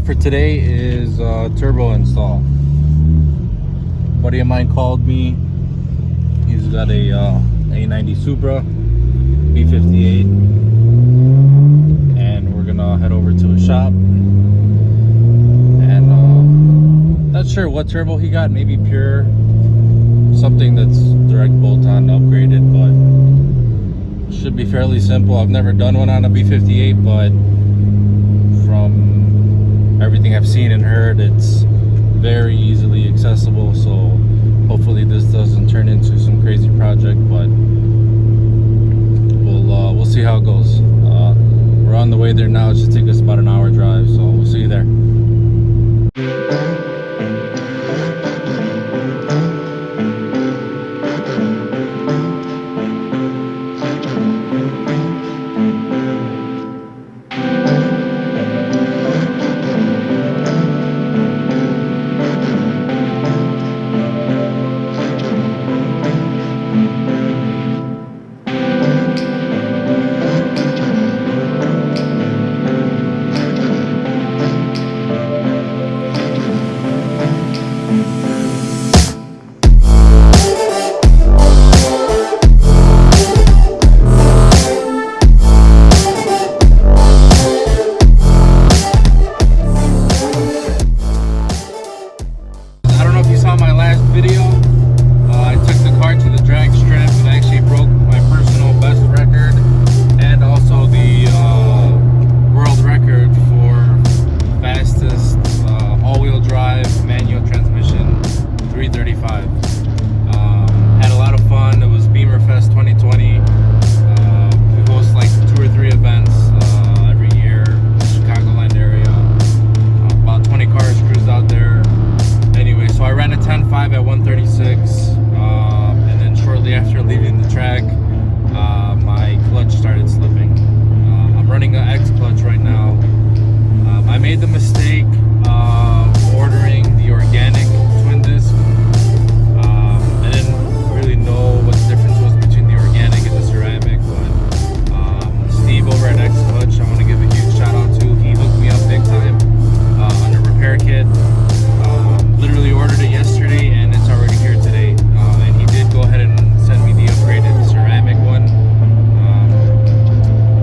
for today is turbo install. A buddy of mine called me. He's got a A90 Supra B58, and we're gonna head over to a shop. And not sure what turbo he got. Maybe pure, something that's direct bolt-on upgraded, but should be fairly simple. I've never done one on a B58, but from everything I've seen and heard, it's very easily accessible. So hopefully this doesn't turn into some crazy project, but we'll see how it goes. We're on the way there now. It should take us about an hour drive, so we'll see you there. At 136, and then shortly after leaving the track, my clutch started slipping. I'm running an X clutch right now. I made the mistake of ordering the organic twin disc. I didn't really know what the difference was between the organic and the ceramic, but Steve over at X Clutch, I want to give a huge shout out to. He hooked me up big time on a repair kit. Literally ordered it yesterday and it's already here today. And he did go ahead and send me the upgraded ceramic one.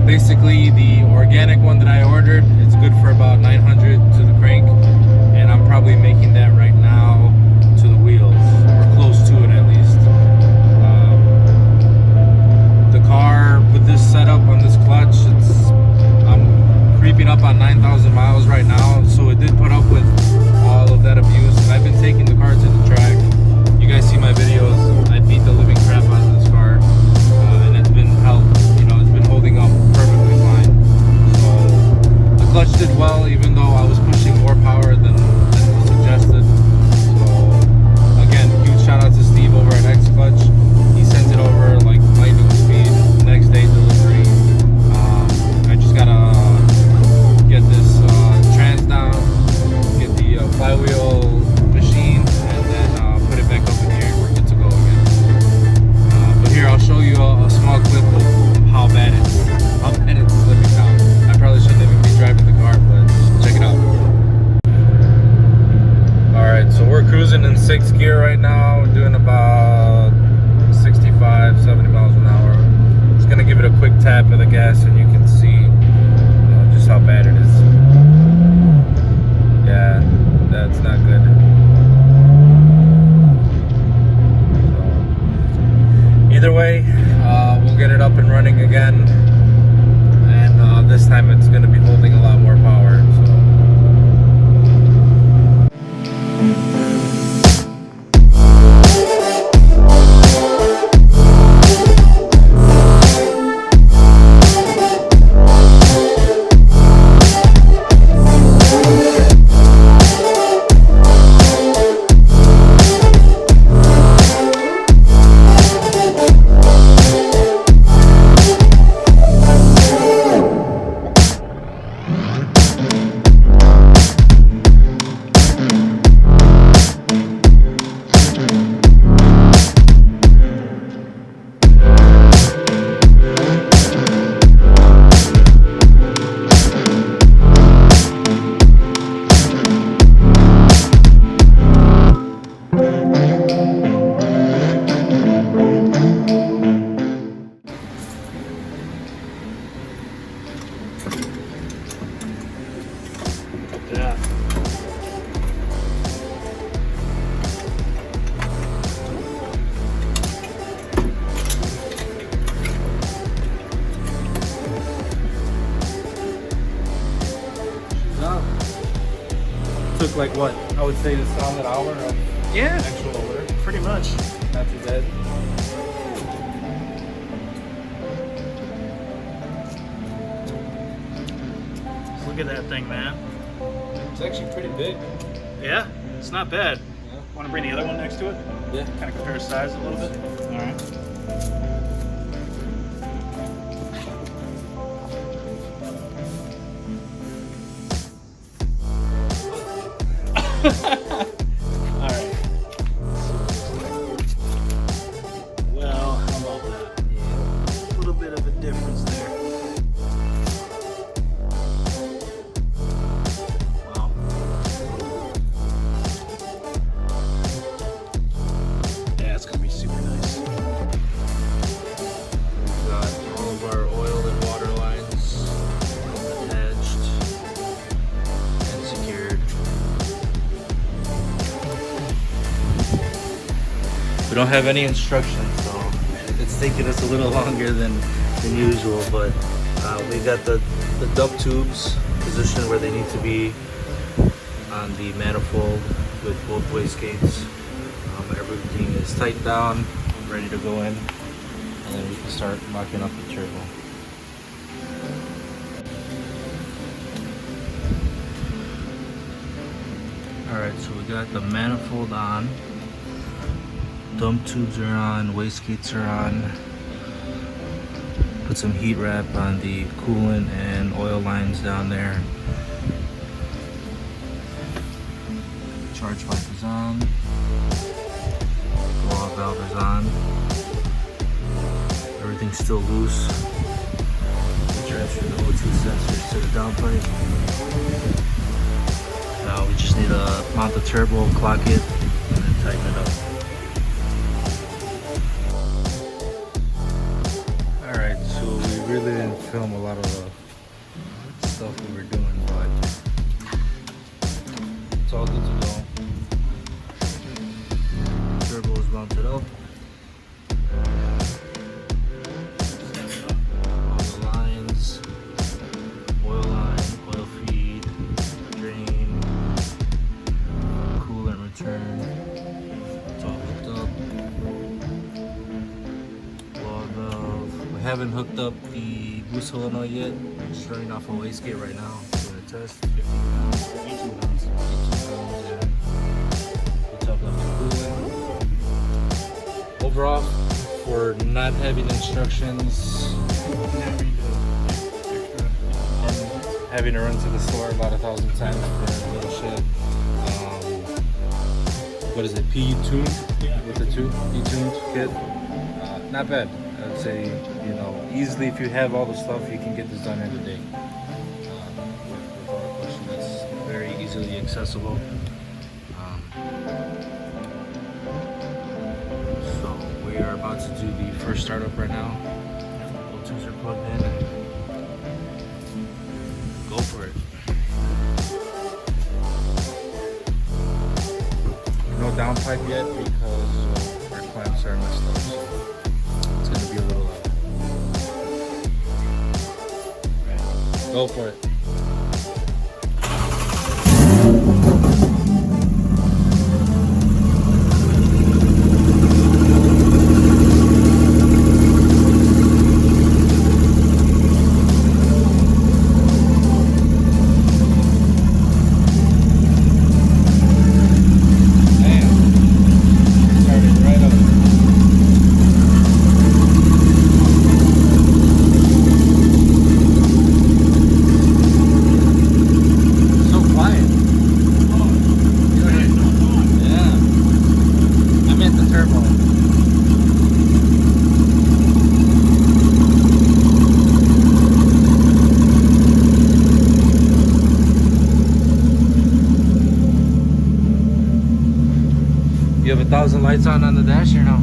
Basically, the organic one that I ordered, it's good for about 900 to the crank, and I'm probably making that right now to the wheels, or close to it at least. The car with this setup on this clutch, I'm creeping up on 9,000 miles right now, so it did put up with all of that abuse. And I've been taking the car to the track. You guys see my videos. I beat the living crap out of this car, and it's been it's been holding up perfectly fine. So the clutch did well, even though I was pushing more power than was suggested. So again, huge shout out to Steve over at X Clutch. He sent it over like lightning speed. Next day delivery. I just gotta get this trans down, get the flywheel machine, and then put it back up in here and we're good to go again. But here, I'll show you a small clip of how bad it's slipping down. I probably shouldn't even be driving the car, but check it out. Alright, so we're cruising in 6th gear right now. We're doing about 65, 70 miles an hour. Just gonna give it a quick tap of the gas and you can see just how bad it is. Yeah, that's not good. So, either way, we'll get it up and running again, and this time it's going to be holding a lot more power. took like what? I would say a solid hour of Yeah, actual work. pretty much. Not too bad. Look at that thing, man. It's actually pretty big. Yeah, it's not bad. Yeah. Want to bring the other one next to it? Yeah. Kind of compare size a little bit. All right. All right. Well, how about that? Yeah. A little bit of a difference there. Wow. Yeah, it's gonna be super nice. We've got all of our oil and water lines attached and secured. We don't have any instructions, so it's taking us a little longer than usual, but we got the dump tubes positioned where they need to be on the manifold with both wastegates. Everything is tightened down, ready to go in, and then we can start locking up the turbo. Alright, so we got the manifold on. Dump tubes are on, wastegates are on. Put some heat wrap on the coolant and oil lines down there. Charge pipe is on. Blow valve is on. Everything's still loose. Transfer the O2 sensors to the downpipe. Now we just need to mount the turbo, clock it, and then tighten it up. Alright, so we really didn't film a lot of the stuff we were doing, but it's all good to go. Turbo is mounted up. All the lines, oil line, oil feed, drain, coolant return. It's all hooked up. We haven't hooked up the boost solenoid yet. We're just running off a wastegate right now. Doing a test. 15 pounds, 18 pounds. 18 pounds, yeah. We topped up the coolant. Overall, for not having instructions, having to run to the store about 1,000 times for a little shit. What is it? P2uned? Yeah. With the P2uned kit. Not bad. I'd say, you know, easily if you have all the stuff, you can get this done in a day. With all the questions, it's very easily accessible. So we are about to do the first startup right now. O2s are plugged in. And go for it. No downpipe yet because our clamps are messed up. So it's gonna be a little loud. Go for it. You have 1,000 lights on the dash or no?